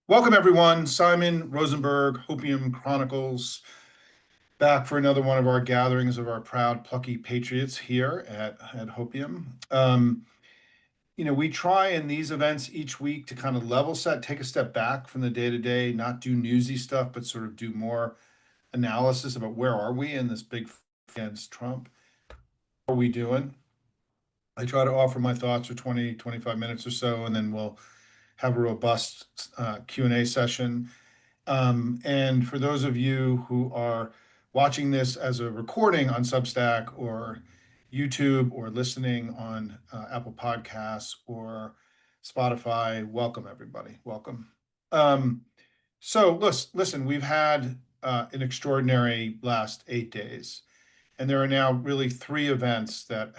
Welcome, everyone. Simon Rosenberg, Hopium Chronicles, back for another one of our gatherings of our proud, plucky patriots here at Hopium. We try in these events each week to kind of level set, take a step back from the day to day, not do newsy stuff, but sort of do more analysis about where are we in this big against Trump. What are we doing? I try to offer my thoughts for 20, 25 minutes or so, and then we'll have a robust Q&A session. And for those of you who are watching this as a recording on Substack or YouTube or listening on Apple Podcasts or Spotify, welcome everybody. Welcome. So listen, we've had an extraordinary last 8 days, and there are now really three events that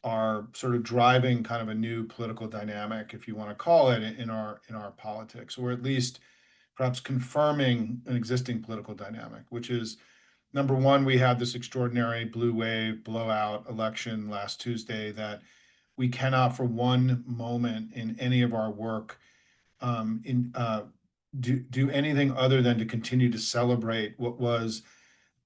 are sort of driving kind of a new political dynamic, if you want to call it, in our politics, or at least perhaps confirming an existing political dynamic, which is number one, we had this extraordinary blue wave blowout election last Tuesday that we cannot for one moment in any of our work do anything other than to continue to celebrate what was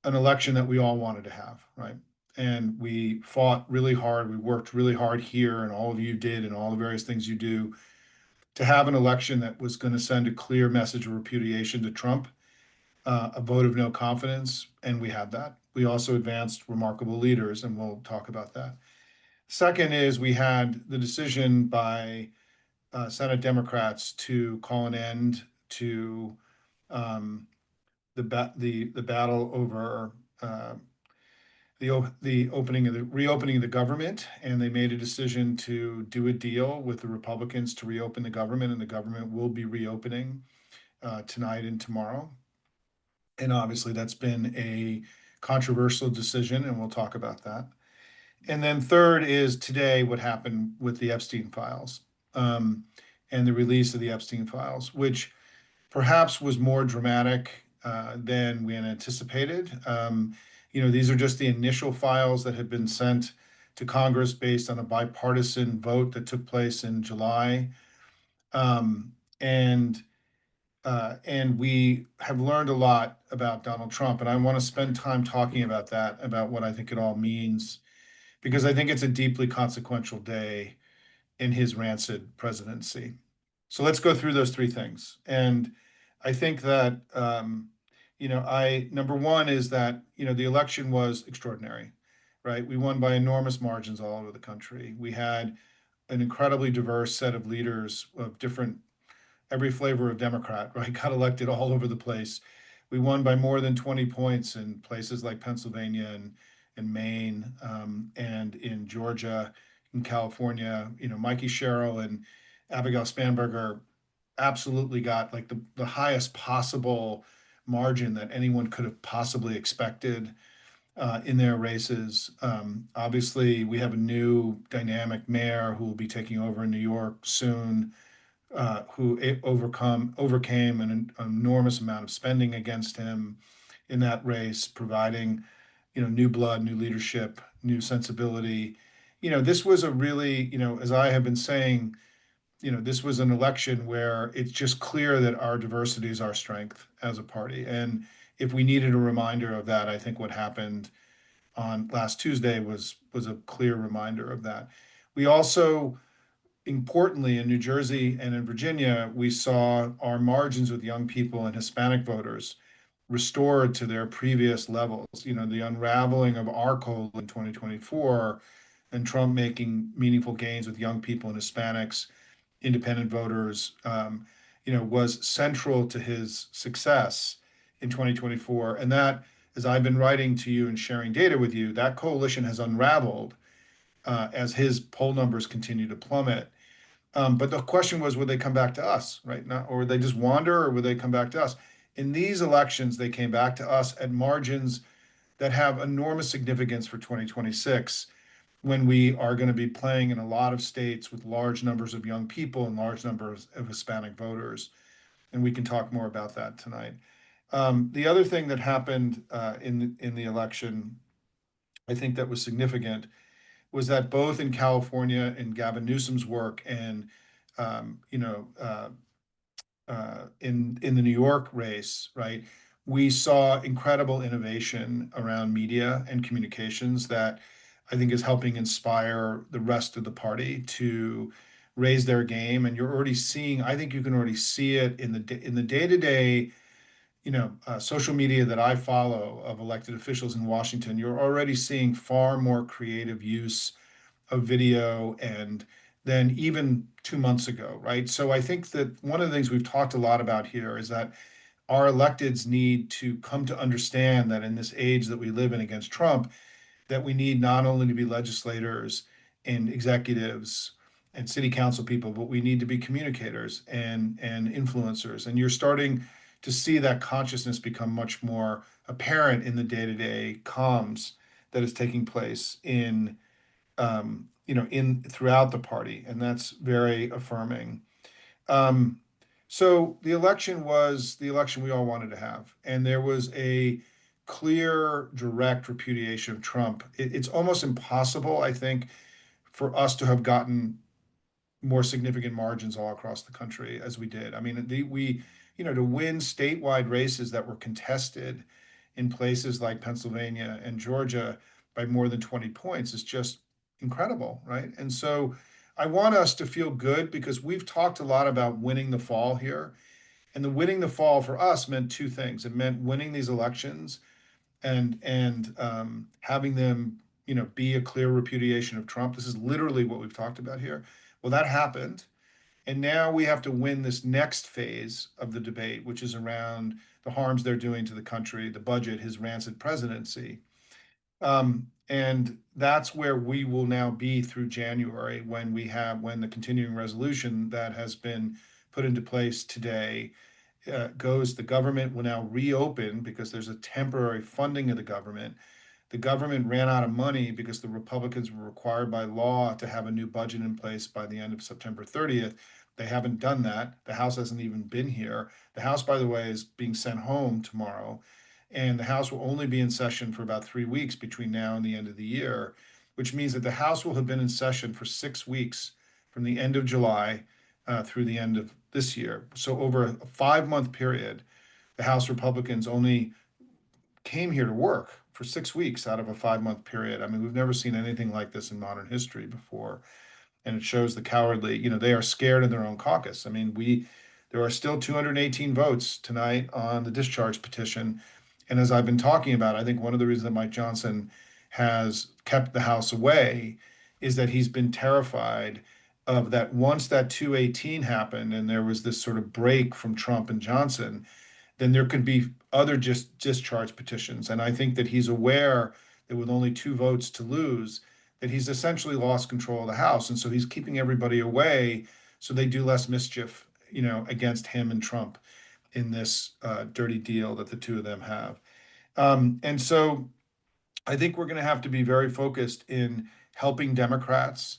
an election that we all wanted to have, right? And we fought really hard. We worked really hard here, and all of you did, and all the various things you do to have an election that was going to send a clear message of repudiation to Trump, a vote of no confidence, and we had that. We also advanced remarkable leaders, and we'll talk about that. Second is we had the decision by Senate Democrats to call an end to the battle over the reopening of the government, and they made a decision to do a deal with the Republicans to reopen the government, and the government will be reopening tonight and tomorrow. And obviously, that's been a controversial decision, and we'll talk about that. And then third is today what happened with the Epstein files and the release of the Epstein files, which perhaps was more dramatic than we had anticipated. These are just the initial files that had been sent to Congress based on a bipartisan vote that took place in July. And we have learned a lot about Donald Trump, and I want to spend time talking about that, about what I think it all means, because I think it's a deeply consequential day in his rancid presidency. So let's go through those three things. And I think that, number one is that, the election was extraordinary, right? We won by enormous margins all over the country. We had an incredibly diverse set of leaders of every flavor of Democrat, right? Got elected all over the place. We won by more than 20 points in places like Pennsylvania and Maine, and in Georgia, in California. Mikey Sherrill and Abigail Spanberger absolutely got like the highest possible margin that anyone could have possibly expected in their races. Obviously, we have a new dynamic mayor who will be taking over in New York soon, who overcame an enormous amount of spending against him in that race, providing new blood, new leadership, new sensibility. This was a really, as I have been saying, this was an election where it's just clear that our diversity is our strength as a party. And if we needed a reminder of that, I think what happened on last Tuesday was a clear reminder of that. We also, importantly, in New Jersey and in Virginia, we saw our margins with young people and Hispanic voters restored to their previous levels. The unraveling of our coalition in 2024 and Trump making meaningful gains with young people and Hispanics, independent voters, was central to his success in 2024. And that, as I've been writing to you and sharing data with you, that coalition has unraveled as his poll numbers continue to plummet. But the question was, would they come back to us, right? Or would they just wander, or would they come back to us? In these elections, they came back to us at margins that have enormous significance for 2026, when we are going to be playing in a lot of states with large numbers of young people and large numbers of Hispanic voters. And we can talk more about that tonight. The other thing that happened in the election, I think that was significant, was that both in California in Gavin Newsom's work and in the New York race, right, we saw incredible innovation around media and communications that I think is helping inspire the rest of the party to raise their game. And you're already seeing, I think you can already see it in the day-to-day, social media that I follow of elected officials in Washington. You're already seeing far more creative use of video and than even 2 months ago, right? So I think that one of the things we've talked a lot about here is that our electeds need to come to understand that in this age that we live in against Trump, that we need not only to be legislators and executives and city council people, but we need to be communicators and influencers. And you're starting to see that consciousness become much more apparent in the day-to-day comms that is taking place in throughout the party, and that's very affirming. Um, so the election was the election we all wanted to have, and there was a clear, direct repudiation of Trump. It's almost impossible, I think, for us to have gotten more significant margins all across the country as we did. I mean, to win statewide races that were contested in places like Pennsylvania and Georgia by more than 20 points is just incredible, right? And so I want us to feel good because we've talked a lot about winning the fall here. And the winning the fall for us meant two things. It meant winning these elections and having them, be a clear repudiation of Trump. This is literally what we've talked about here. Well, that happened. And now we have to win this next phase of the debate, which is around the harms they're doing to the country, the budget, his rancid presidency. And that's where we will now be through January when the continuing resolution that has been put into place today goes. The government will now reopen because there's a temporary funding of the government. The government ran out of money because the Republicans were required by law to have a new budget in place by the end of September 30th. They haven't done that. The House hasn't even been here. The House, by the way, is being sent home tomorrow, and the House will only be in session for about 3 weeks between now and the end of the year, which means that the House will have been in session for 6 weeks from the end of July through the end of this year. So over a 5-month period, the House Republicans only came here to work for 6 weeks out of a 5-month period. I mean, we've never seen anything like this in modern history before. And it shows the cowardly, they are scared in their own caucus. I mean, there are still 218 votes tonight on the discharge petition. And as I've been talking about, I think one of the reasons that Mike Johnson has kept the House away is that he's been terrified of that once that 218 happened and there was this sort of break from Trump and Johnson, then there could be other just discharge petitions. And I think that he's aware that with only 2 votes to lose, that he's essentially lost control of the House. And so he's keeping everybody away so they do less mischief, against him and Trump in this dirty deal that the two of them have. And so I think we're going to have to be very focused in helping Democrats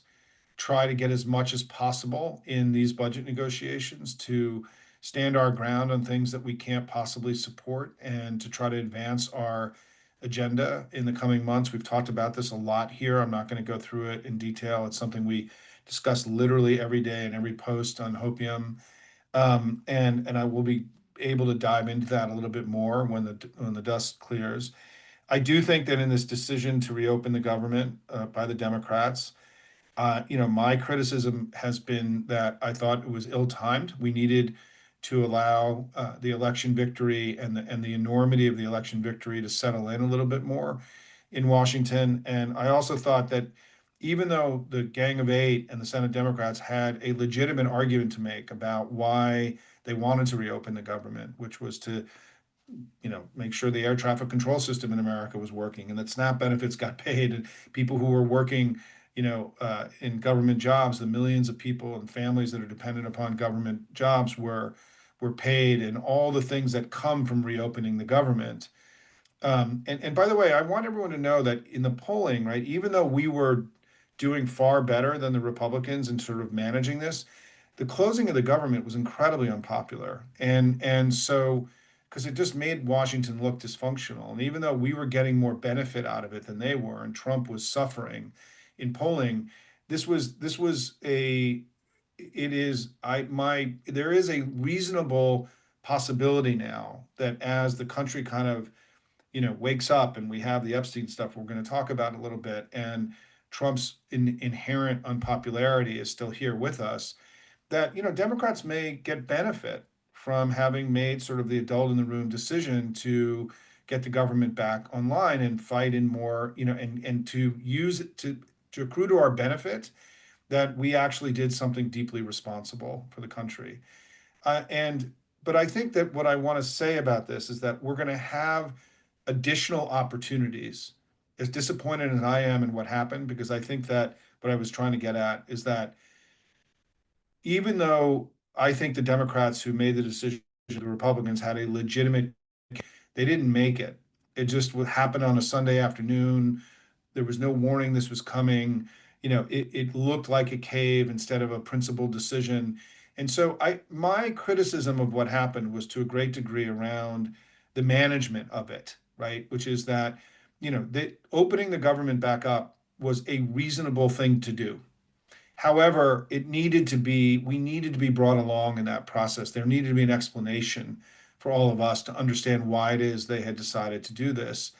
try to get as much as possible in these budget negotiations to stand our ground on things that we can't possibly support and to try to advance our agenda in the coming months. We've talked about this a lot here. I'm not going to go through it in detail. It's something we discuss literally every day in every post on Hopium. And I will be able to dive into that a little bit more when the dust clears. I do think that in this decision to reopen the government by the Democrats, my criticism has been that I thought it was ill-timed. We needed to allow the election victory and the enormity of the election victory to settle in a little bit more in Washington. And I also thought that even though the Gang of Eight and the Senate Democrats had a legitimate argument to make about why they wanted to reopen the government, which was to make sure the air traffic control system in America was working and that SNAP benefits got paid and people who were working, in government jobs, the millions of people and families that are dependent upon government jobs were paid, and all the things that come from reopening the government. And by the way, I want everyone to know that in the polling, right, even though we were doing far better than the Republicans in sort of managing this, the closing of the government was incredibly unpopular. And so because it just made Washington look dysfunctional. And even though we were getting more benefit out of it than they were, and Trump was suffering in polling, this was it is there is a reasonable possibility now that as the country kind of, wakes up and we have the Epstein stuff we're going to talk about in a little bit, and Trump's inherent unpopularity is still here with us, that, Democrats may get benefit from having made sort of the adult in the room decision to get the government back online and fight in more, and to use it to accrue to our benefit that we actually did something deeply responsible for the country. And but I think that what I want to say about this is that we're going to have additional opportunities. As disappointed as I am in what happened, because I think that what I was trying to get at is that even though I think the Democrats who made the decision, the Republicans had a legitimate, they didn't make it. It just would happen on a Sunday afternoon. There was no warning this was coming. It looked like a cave instead of a principled decision. And so my criticism of what happened was to a great degree around the management of it, right? Which is that, opening the government back up was a reasonable thing to do. However, we needed to be brought along in that process. There needed to be an explanation for all of us to understand why it is they had decided to do this.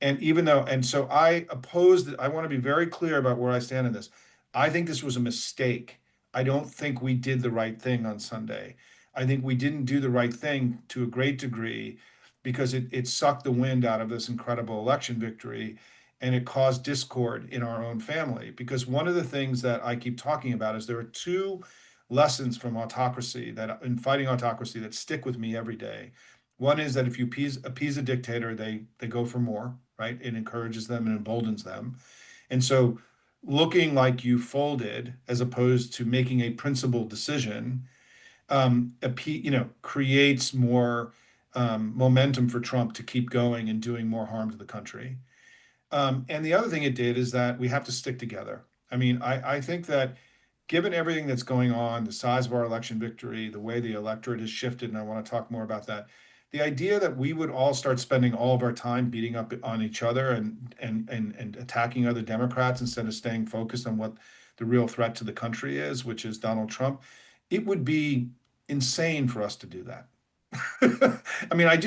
And so I oppose that. I want to be very clear about where I stand in this. I think this was a mistake. I don't think we did the right thing on Sunday. I think we didn't do the right thing to a great degree because it sucked the wind out of this incredible election victory, and it caused discord in our own family. Because one of the things that I keep talking about is there are two lessons from autocracy that in fighting autocracy that stick with me every day. One is that if you appease a dictator, they go for more, right? It encourages them and emboldens them. And so looking like you folded as opposed to making a principled decision, creates more momentum for Trump to keep going and doing more harm to the country. And the other thing it did is that we have to stick together. I mean, I think that given everything that's going on, the size of our election victory, the way the electorate has shifted, and I want to talk more about that, the idea that we would all start spending all of our time beating up on each other and attacking other Democrats instead of staying focused on what the real threat to the country is, which is Donald Trump, it would be insane for us to do that. I mean, I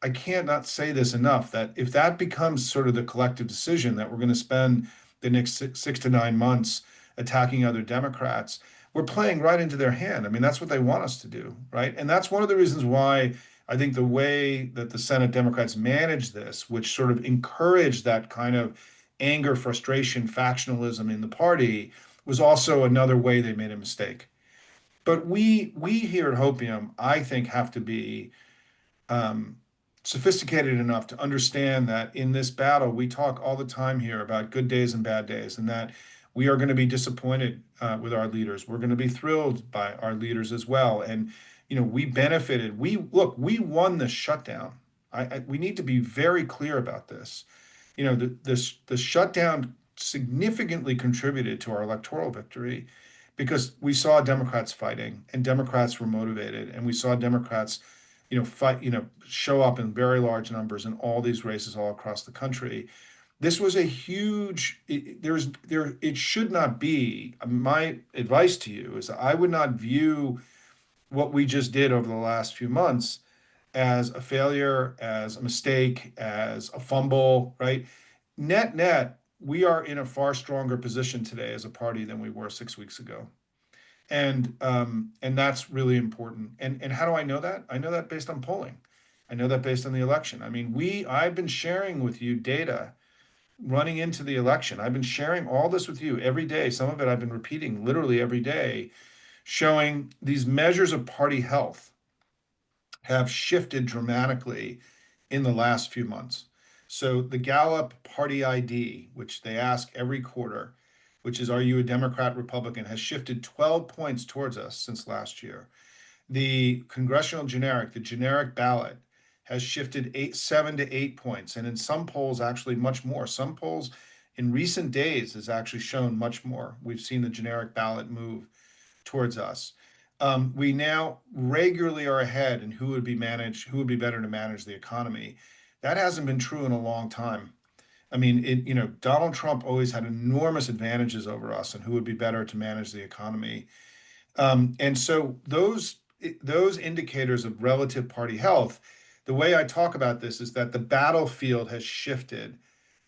can't not say this enough that if that becomes sort of the collective decision that we're going to spend the next 6 to 9 months attacking other Democrats, we're playing right into their hand. I mean, that's what they want us to do, right? And that's one of the reasons why I think the way that the Senate Democrats managed this, which sort of encouraged that kind of anger, frustration, factionalism in the party, was also another way they made a mistake. But we here at Hopium, I think, have to be um, sophisticated enough to understand that in this battle, we talk all the time here about good days and bad days, and that we are going to be disappointed with our leaders. We're going to be thrilled by our leaders as well. And, we benefited. We won the shutdown. We need to be very clear about this. The shutdown significantly contributed to our electoral victory because we saw Democrats fighting and Democrats were motivated, and we saw Democrats fight, show up in very large numbers in all these races all across the country. This was a huge, it should not be. My advice to you is I would not view what we just did over the last few months as a failure, as a mistake, as a fumble, right? Net, net, we are in a far stronger position today as a party than we were 6 weeks ago. And that's really important. And how do I know that? I know that based on polling. I know that based on the election. I mean, I've been sharing with you data running into the election. I've been sharing all this with you every day. Some of it I've been repeating literally every day, showing these measures of party health have shifted dramatically in the last few months. So the Gallup Party ID, which they ask every quarter, which is, are you a Democrat, Republican, has shifted 12 points towards us since last year. The Congressional generic, the generic ballot, has shifted 7 to 8 points, and in some polls, actually much more. Some polls in recent days has actually shown much more. We've seen the generic ballot move towards us. We now regularly are ahead in who would be better to manage the economy. That hasn't been true in a long time. I mean, Donald Trump always had enormous advantages over us and who would be better to manage the economy. And so those indicators of relative party health, the way I talk about this is that the battlefield has shifted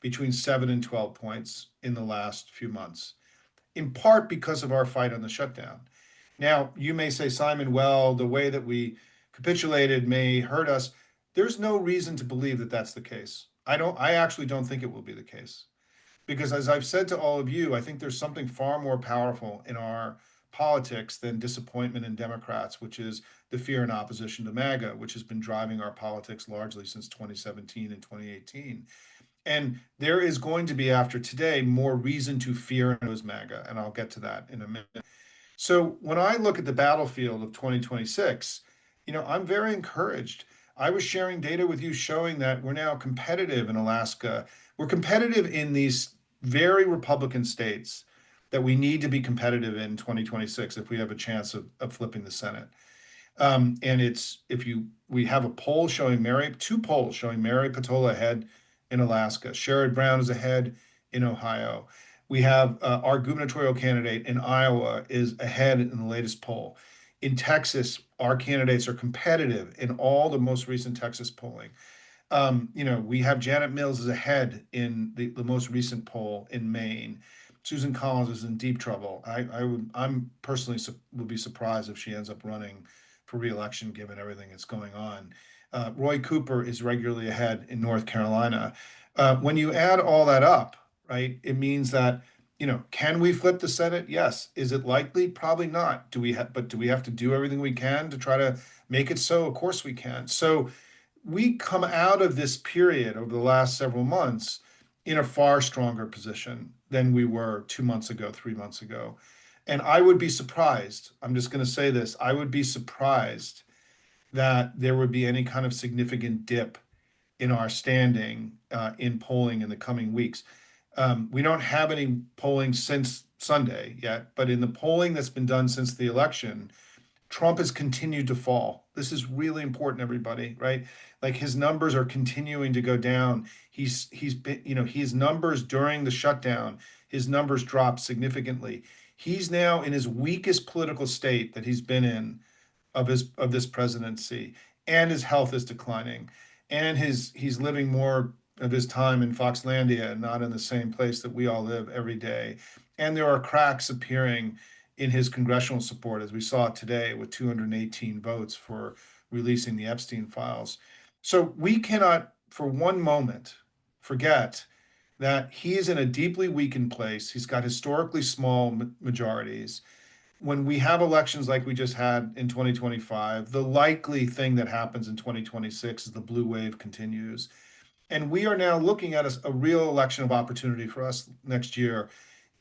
between 7 and 12 points in the last few months, in part because of our fight on the shutdown. Now, you may say, Simon, well, the way that we capitulated may hurt us. There's no reason to believe that that's the case. I actually don't think it will be the case. Because as I've said to all of you, I think there's something far more powerful in our politics than disappointment in Democrats, which is the fear and opposition to MAGA, which has been driving our politics largely since 2017 and 2018. And there is going to be, after today, more reason to fear those MAGA, and I'll get to that in a minute. So when I look at the battlefield of 2026, I'm very encouraged. I was sharing data with you showing that we're now competitive in Alaska. We're competitive in these very Republican states that we need to be competitive in 2026 if we have a chance of flipping the Senate. And it's if you we have a poll showing two polls showing Mary Patola ahead in Alaska. Sherrod Brown is ahead in Ohio. We have our gubernatorial candidate in Iowa is ahead in the latest poll. In Texas, our candidates are competitive in all the most recent Texas polling. We have Janet Mills is ahead in the most recent poll in Maine. Susan Collins is in deep trouble. I'm personally would be surprised if she ends up running for reelection given everything that's going on. Roy Cooper is regularly ahead in North Carolina. When you add all that up, right, it means that, can we flip the Senate? Yes. Is it likely? Probably not. But do we have to do everything we can to try to make it so? Of course we can. So we come out of this period over the last several months in a far stronger position than we were 2 months ago, 3 months ago. And I would be surprised, I'm just going to say this, I would be surprised that there would be any kind of significant dip in our standing in polling in the coming weeks. We don't have any polling since Sunday yet, but in the polling that's been done since the election, Trump has continued to fall. This is really important, everybody, right? Like his numbers are continuing to go down. He's been, his numbers during the shutdown, his numbers dropped significantly. He's now in his weakest political state that he's been in of this presidency, and his health is declining, and he's living more of his time in Foxlandia and not in the same place that we all live every day. And there are cracks appearing in his congressional support, as we saw today with 218 votes for releasing the Epstein files. So we cannot, for one moment, forget that he is in a deeply weakened place. He's got historically small majorities. When we have elections like we just had in 2025, the likely thing that happens in 2026 is the blue wave continues. And we are now looking at a real election of opportunity for us next year.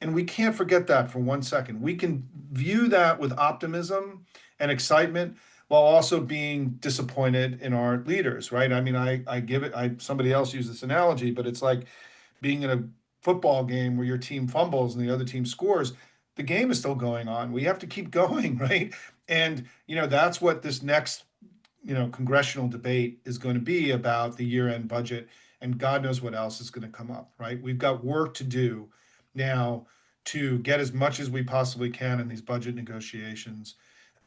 And we can't forget that for 1 second. We can view that with optimism and excitement while also being disappointed in our leaders, right? I mean, I give it, somebody else used this analogy, but it's like being in a football game where your team fumbles and the other team scores. The game is still going on. We have to keep going, right? And, that's what this next, congressional debate is going to be about the year-end budget. And God knows what else is going to come up, right? We've got work to do now to get as much as we possibly can in these budget negotiations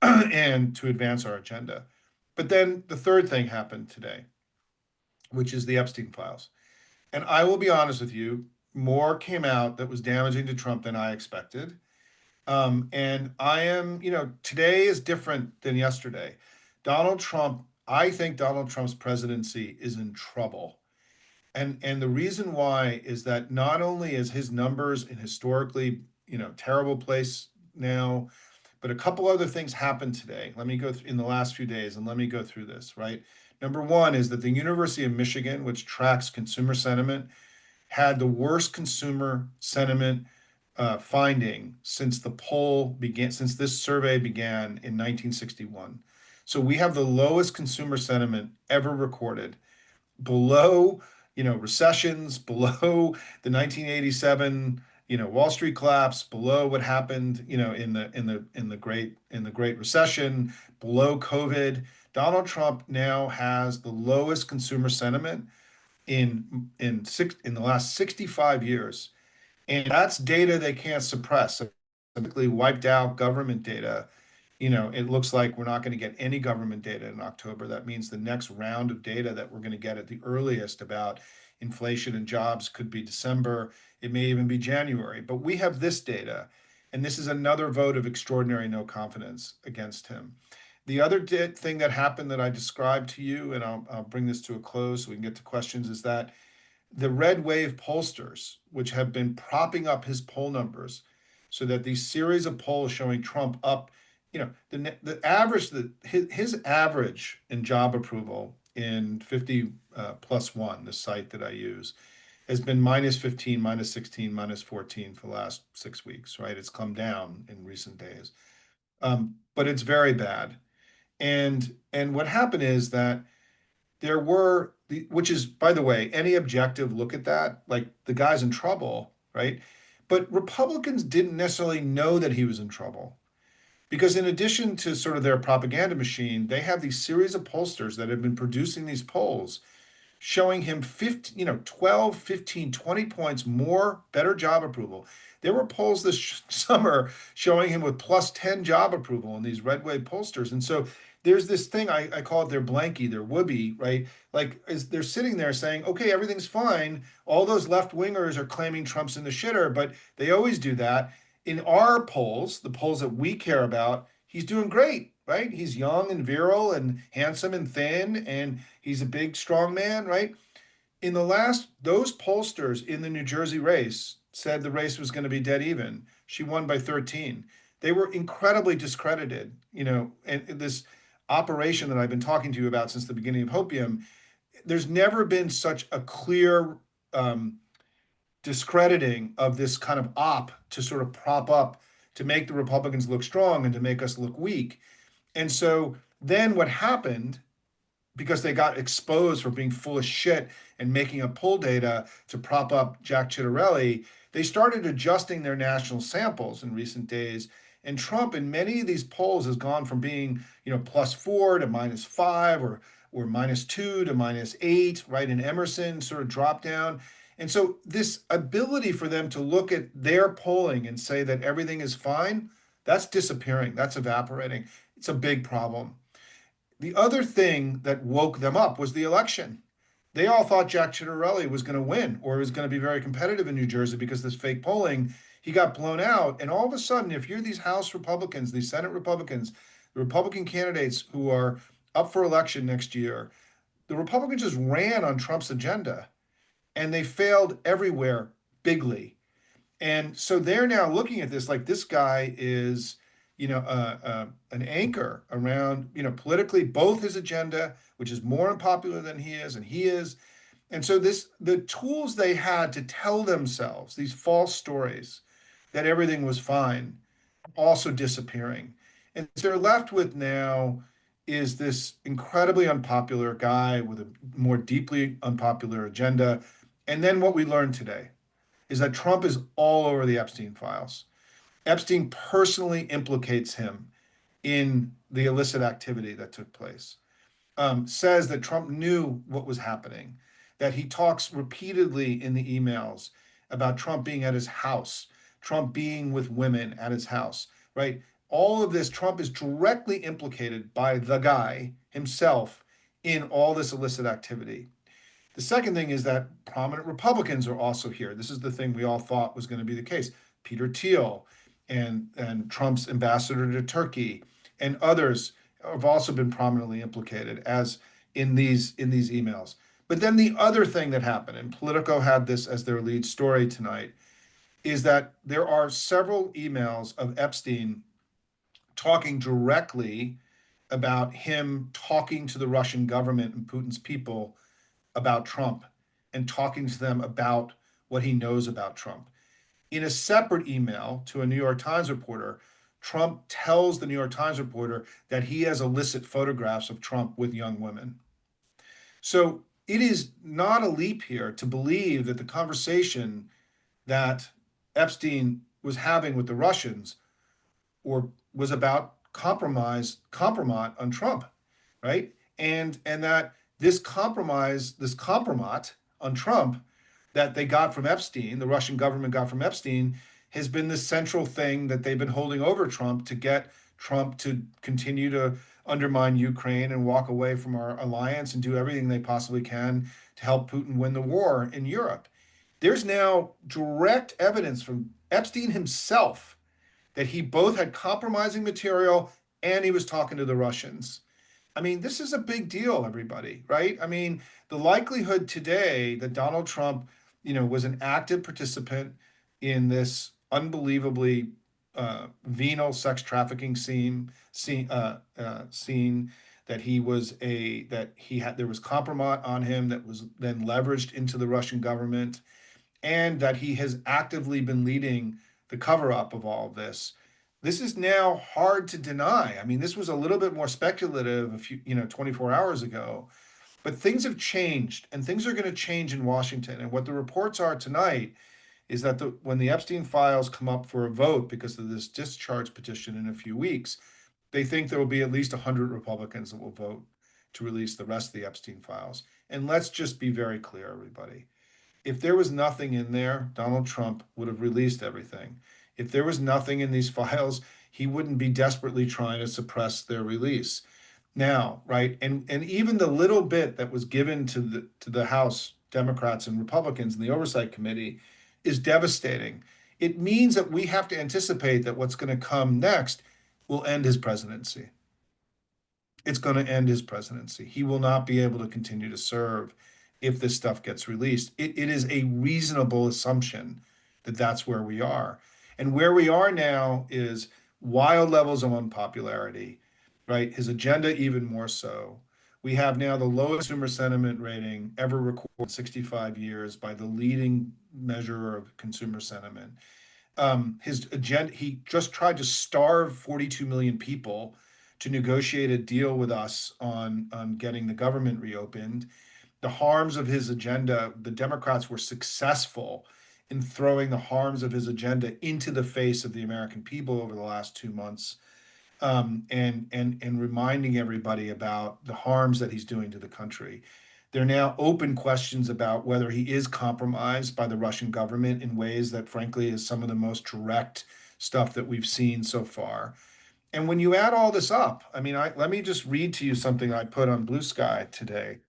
and to advance our agenda. But then the third thing happened today, which is the Epstein files. And I will be honest with you, more came out that was damaging to Trump than I expected. And today is different than yesterday. I think Donald Trump's presidency is in trouble. And the reason why is that not only is his numbers in historically, terrible place now, but a couple other things happened today. Let me go in the last few days and let me go through this, right? Number one is that the University of Michigan, which tracks consumer sentiment, had the worst consumer sentiment finding since since this survey began in 1961. So we have the lowest consumer sentiment ever recorded, below, recessions, below the 1987, Wall Street collapse, below what happened, in the Great Recession, below COVID. Donald Trump now has the lowest consumer sentiment in the last 65 years. And that's data they can't suppress. Typically wiped out government data. It looks like we're not going to get any government data in October. That means the next round of data that we're going to get at the earliest about inflation and jobs could be December. It may even be January. But we have this data, and this is another vote of extraordinary no confidence against him. The other thing that happened that I described to you, and I'll bring this to a close so we can get to questions, is that the red wave pollsters, which have been propping up his poll numbers, so that these series of polls showing Trump up, the average, his average in job approval in 50 plus one, the site that I use, has been minus 15, minus 16, minus 14 for the last 6 weeks, right? It's come down in recent days. But it's very bad. And what happened is that there were which is, by the way, any objective look at that, like the guy's in trouble, right? But Republicans didn't necessarily know that he was in trouble because in addition to sort of their propaganda machine, they have these series of pollsters that have been producing these polls showing him 15, 12, 15, 20 points more better job approval. There were polls this summer showing him with plus 10 job approval in these red wave pollsters. And so there's this thing, I call it their blankie, their whoopee, right? Like they're sitting there saying, okay, everything's fine. All those left wingers are claiming Trump's in the shitter, but they always do that. In our polls, the polls that we care about, he's doing great, right? He's young and virile and handsome and thin, and he's a big, strong man, right? Those pollsters in the New Jersey race said the race was going to be dead even. She won by 13. They were incredibly discredited, and this operation that I've been talking to you about since the beginning of Hopium, there's never been such a clear discrediting of this kind of op to sort of prop up, to make the Republicans look strong and to make us look weak. And so then what happened, because they got exposed for being full of shit and making up poll data to prop up Jack Ciattarelli, they started adjusting their national samples in recent days. And Trump in many of these polls has gone from being, +4 to -5 or -2 to -8, right? And Emerson sort of dropped down. And so this ability for them to look at their polling and say that everything is fine, that's disappearing, that's evaporating. It's a big problem. The other thing that woke them up was the election. They all thought Jack Ciattarelli was going to win or was going to be very competitive in New Jersey because this fake polling, he got blown out. And all of a sudden, if you're these House Republicans, these Senate Republicans, the Republican candidates who are up for election next year, the Republicans just ran on Trump's agenda and they failed everywhere bigly. And so they're now looking at this like this guy is, an anchor around, politically, both his agenda, which is more unpopular than he is, and he is. And so the tools they had to tell themselves these false stories that everything was fine, also disappearing. And so they're left with now is this incredibly unpopular guy with a more deeply unpopular agenda. And then what we learned today is that Trump is all over the Epstein files. Epstein personally implicates him in the illicit activity that took place. Says that Trump knew what was happening, that he talks repeatedly in the emails about Trump being at his house, Trump being with women at his house, right? All of this, Trump is directly implicated by the guy himself in all this illicit activity. The second thing is that prominent Republicans are also here. This is the thing we all thought was going to be the case. Peter Thiel and Trump's ambassador to Turkey and others have also been prominently implicated as in these emails. But then the other thing that happened, and Politico had this as their lead story tonight, is that there are several emails of Epstein talking directly about him talking to the Russian government and Putin's people about Trump and talking to them about what he knows about Trump. In a separate email to a New York Times reporter, Trump tells the New York Times reporter that he has illicit photographs of Trump with young women. So it is not a leap here to believe that the conversation that Epstein was having with the Russians or was about compromise on Trump, right? And that this compromise, this compromat on Trump that they got from Epstein, the Russian government got from Epstein, has been the central thing that they've been holding over Trump to get Trump to continue to undermine Ukraine and walk away from our alliance and do everything they possibly can to help Putin win the war in Europe. There's now direct evidence from Epstein himself that he both had compromising material and he was talking to the Russians. I mean, this is a big deal, everybody, right? I mean, the likelihood today that Donald Trump, was an active participant in this unbelievably venal sex trafficking scene, that he had there was compromise on him that was then leveraged into the Russian government, and that he has actively been leading the cover up of all of this. This is now hard to deny. I mean, this was a little bit more speculative 24 hours ago, but things have changed and things are going to change in Washington. And what the reports are tonight is that when the Epstein files come up for a vote because of this discharge petition in a few weeks, they think there will be at least 100 Republicans that will vote to release the rest of the Epstein files. And let's just be very clear, everybody. If there was nothing in there, Donald Trump would have released everything. If there was nothing in these files, he wouldn't be desperately trying to suppress their release. Now, right, and even the little bit that was given to the House Democrats and Republicans in the Oversight Committee is devastating. It means that we have to anticipate that what's going to come next will end his presidency. It's going to end his presidency. He will not be able to continue to serve if this stuff gets released. It is a reasonable assumption that that's where we are. And where we are now is wild levels of unpopularity, right? His agenda, even more so. We have now the lowest consumer sentiment rating ever recorded in 65 years by the leading measure of consumer sentiment. His agenda, he just tried to starve 42 million people to negotiate a deal with us on getting the government reopened. The harms of his agenda, the Democrats were successful in throwing the harms of his agenda into the face of the American people over the last 2 months, and reminding everybody about the harms that he's doing to the country. There are now open questions about whether he is compromised by the Russian government in ways that, frankly, is some of the most direct stuff that we've seen so far. And when you add all this up, I mean, let me just read to you something I put on Blue Sky today.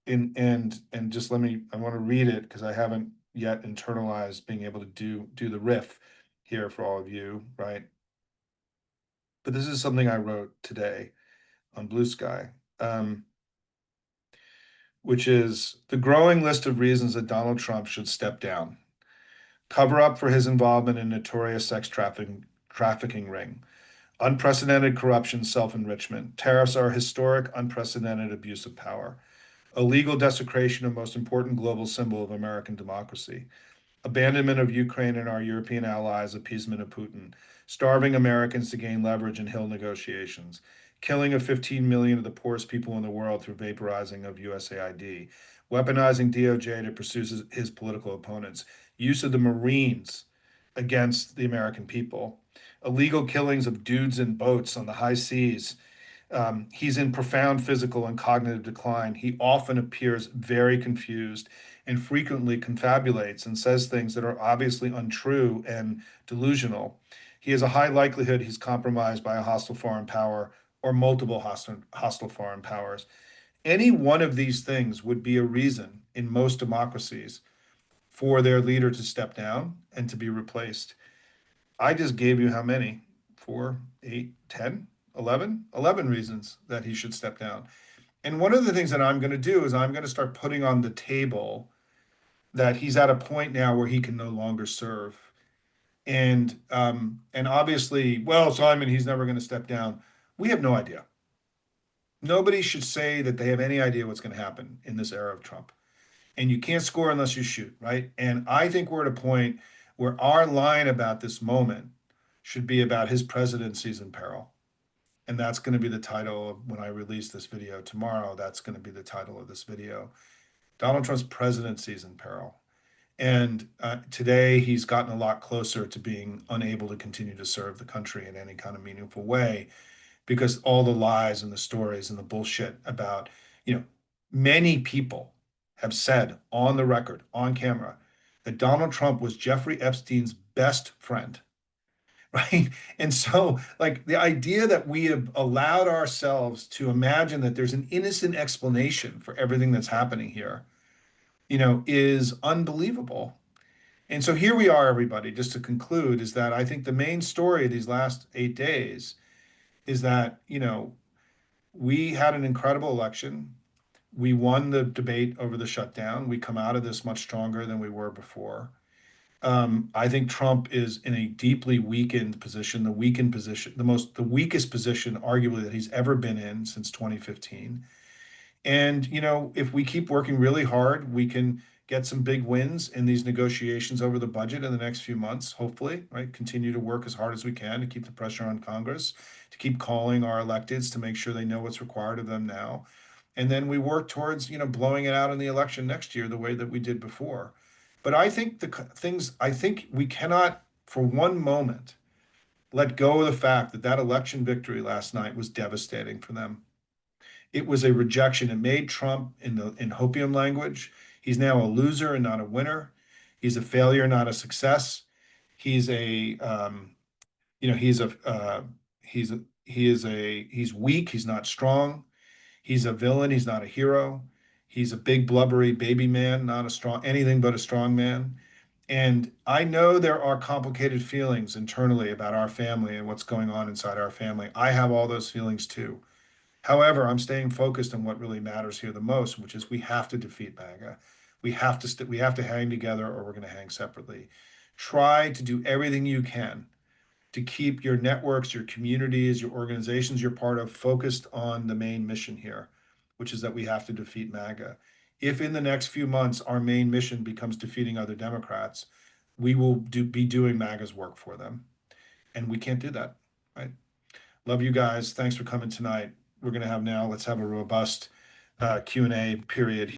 And just I want to read it because I haven't yet internalized being able to do the riff here for all of you, right? But this is something I wrote today on Blue Sky, which is the growing list of reasons that Donald Trump should step down. Cover up for his involvement in notorious sex trafficking ring. Unprecedented corruption, self-enrichment. Tariffs are historic, unprecedented abuse of power. Illegal desecration of most important global symbol of American democracy. Abandonment of Ukraine and our European allies, appeasement of Putin. Starving Americans to gain leverage in Hill negotiations. Killing of 15 million of the poorest people in the world through vaporizing of USAID. Weaponizing DOJ to pursue his political opponents. Use of the Marines against the American people. Illegal killings of dudes in boats on the high seas. He's in profound physical and cognitive decline. He often appears very confused and frequently confabulates and says things that are obviously untrue and delusional. He has a high likelihood he's compromised by a hostile foreign power or multiple hostile foreign powers. Any one of these things would be a reason in most democracies for their leader to step down and to be replaced. I just gave you how many? 4, 8, 10, 11? 11 reasons that he should step down. And one of the things that I'm going to do is I'm going to start putting on the table that he's at a point now where he can no longer serve. And obviously, well, Simon, he's never going to step down. We have no idea. Nobody should say that they have any idea what's going to happen in this era of Trump. And you can't score unless you shoot, right? And I think we're at a point where our line about this moment should be about his presidency's in peril. And that's going to be the title of when I release this video tomorrow. That's going to be the title of this video. Donald Trump's presidency is in peril. And today he's gotten a lot closer to being unable to continue to serve the country in any kind of meaningful way because all the lies and the stories and the bullshit about, many people have said on the record, on camera, that Donald Trump was Jeffrey Epstein's best friend, right? And so, like, the idea that we have allowed ourselves to imagine that there's an innocent explanation for everything that's happening here, is unbelievable. And so here we are, everybody, just to conclude, is that I think the main story of these last 8 days is that, we had an incredible election. We won the debate over the shutdown. We come out of this much stronger than we were before. I think Trump is in a deeply weakened position, the weakest position, arguably, that he's ever been in since 2015. And, if we keep working really hard, we can get some big wins in these negotiations over the budget in the next few months, hopefully, right? Continue to work as hard as we can to keep the pressure on Congress, to keep calling our electeds to make sure they know what's required of them now. And then we work towards, blowing it out in the election next year the way that we did before. But I think we cannot for one moment let go of the fact that that election victory last night was devastating for them. It was a rejection. It made Trump, in Hopium language, he's now a loser and not a winner. He's a failure, not a success. He's a he's a he's weak. He's not strong. He's a villain. He's not a hero. He's a big blubbery baby man, not a strong anything but a strong man. And I know there are complicated feelings internally about our family and what's going on inside our family. I have all those feelings too. However, I'm staying focused on what really matters here the most, which is we have to defeat MAGA. We have to hang together, or we're going to hang separately. Try to do everything you can to keep your networks, your communities, your organizations you're part of focused on the main mission here, which is that we have to defeat MAGA. If in the next few months our main mission becomes defeating other Democrats, we will be doing MAGA's work for them, and we can't do that, right? Love you guys. Thanks for coming tonight. We're going to have now, let's have a robust Q&A period